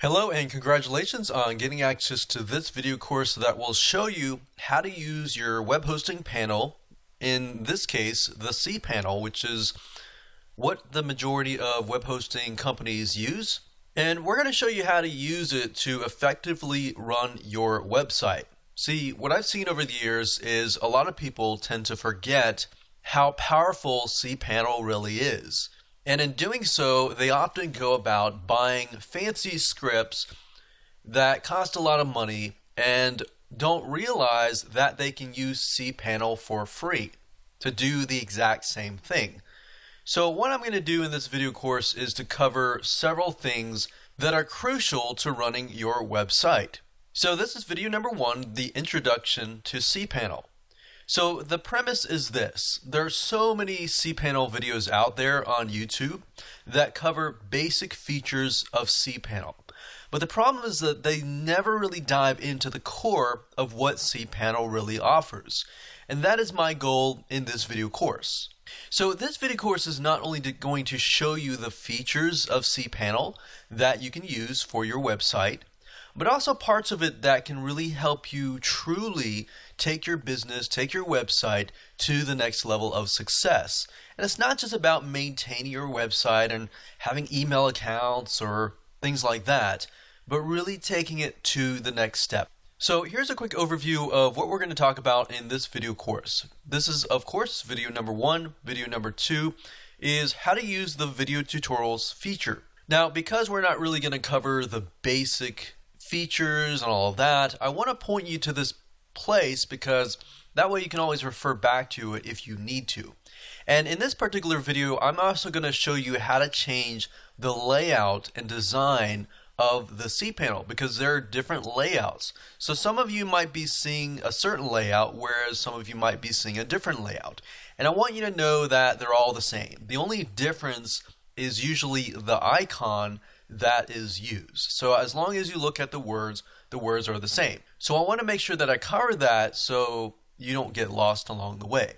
Hello and congratulations on getting access to this video course that will show you how to use your web hosting panel, in this case the CPanel, which is what the majority of web hosting companies use. And we're going to show you how to use it to effectively run your website. See, what I've seen over the years is a lot of people tend to forget how powerful CPanel really is. And in doing so, they often go about buying fancy scripts that cost a lot of money and don't realize that they can use CPanel for free to do the exact same thing. So what I'm going to do in this video course is to cover several things that are crucial to running your website. So this is video number 1, the introduction to CPanel. So the premise is this: there are so many CPanel videos out there on YouTube that cover basic features of CPanel. But the problem is that they never really dive into the core of what CPanel really offers. And that is my goal in this video course. So this video course is not only going to show you the features of CPanel that you can use for your website, but also parts of it that can really help you truly take your business, take your website to the next level of success. And it's not just about maintaining your website and having email accounts or things like that, but really taking it to the next step. So here's a quick overview of what we're going to talk about in this video course. This is, of course, video number 1. Video number 2 is how to use the video tutorials feature. Now, because we're not really going to cover the basic features and all of that, I want to point you to this place because that way you can always refer back to it if you need to. And in this particular video, I'm also going to show you how to change the layout and design of the CPanel, because there are different layouts. So some of you might be seeing a certain layout, whereas some of you might be seeing a different layout. And I want you to know that they're all the same. The only difference is usually the icon that is used. So as long as you look at the words are the same. So I want to make sure that I cover that so you don't get lost along the way.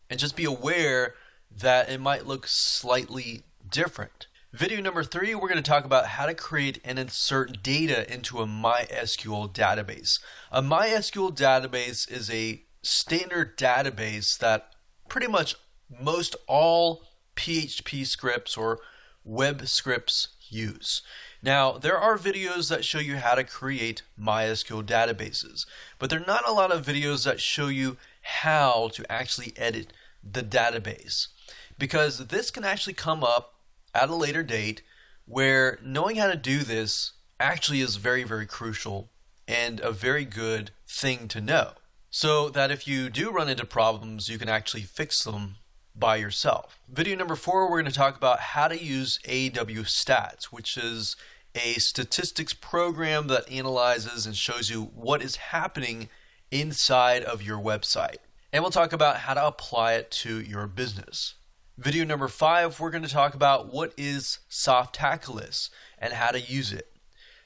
And just be aware that it might look slightly different. Video number 3, we're going to talk about how to create and insert data into a MySQL database. A MySQL database is a standard database that pretty much most all PHP scripts or web scripts use. Now, there are videos that show you how to create MySQL databases, but there are not a lot of videos that show you how to actually edit the database, because this can actually come up at a later date where knowing how to do this actually is very, very crucial and a very good thing to know, so that if you do run into problems, you can actually fix them by yourself. Video number 4, we're going to talk about how to use Awstats, which is a statistics program that analyzes and shows you what is happening inside of your website. And we'll talk about how to apply it to your business. Video number 5, we're going to talk about what is Softaculous and how to use it.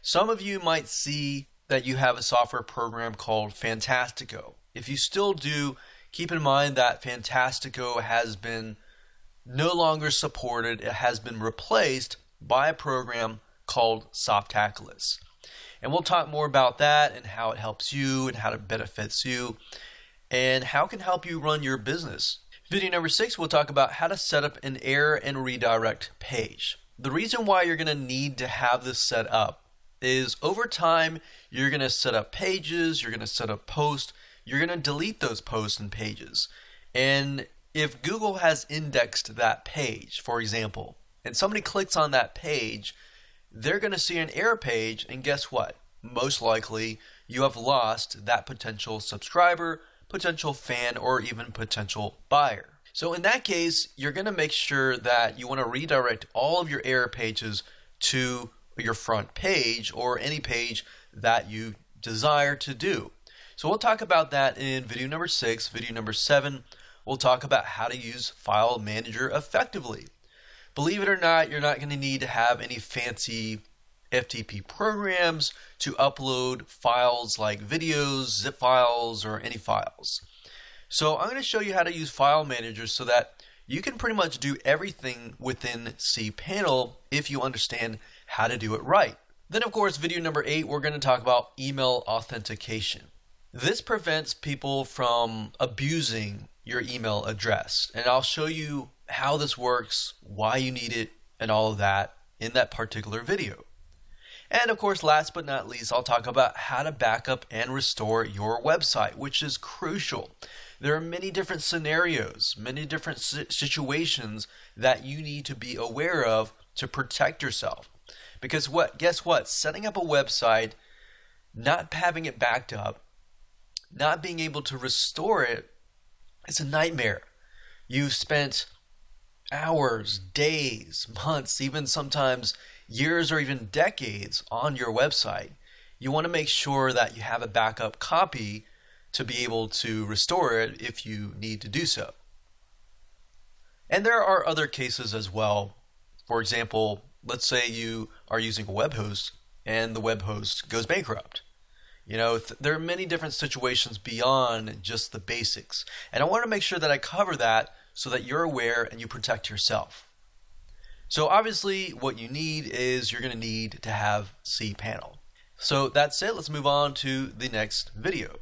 Some of you might see that you have a software program called Fantastico. If you still do, keep in mind that Fantastico has been no longer supported. It has been replaced by a program called Softaculous. And we'll talk more about that and how it helps you and how it benefits you and how it can help you run your business. Video number 6, we'll talk about how to set up an error and redirect page. The reason why you're going to need to have this set up is over time, you're going to set up pages, you're going to set up posts, you're going to delete those posts and pages. And if Google has indexed that page, for example, and somebody clicks on that page, they're going to see an error page, and guess what? Most likely, you have lost that potential subscriber, potential fan, or even potential buyer. So in that case, you're going to make sure that you want to redirect all of your error pages to your front page or any page that you desire to do. So we'll talk about that in video number 6. Video number 7, we'll talk about how to use File Manager effectively. Believe it or not, you're not going to need to have any fancy FTP programs to upload files like videos, zip files, or any files. So I'm going to show you how to use File Manager so that you can pretty much do everything within CPanel if you understand how to do it right. Then of course, video number 8, we're going to talk about email authentication. This prevents people from abusing your email address, and I'll show you how this works, why you need it, and all of that in that particular video. And of course, last but not least, I'll talk about how to back up and restore your website, which is crucial. There are many different scenarios, many different situations that you need to be aware of to protect yourself. Because guess what? Setting up a website, not having it backed up, not being able to restore it, it's a nightmare. You've spent hours, days, months, even sometimes years or even decades on your website. You want to make sure that you have a backup copy to be able to restore it if you need to do so. And there are other cases as well. For example, let's say you are using a web host and the web host goes bankrupt. There are many different situations beyond just the basics. And I want to make sure that I cover that so that you're aware and you protect yourself. So obviously what you need is you're going to need to have CPanel. So that's it. Let's move on to the next video.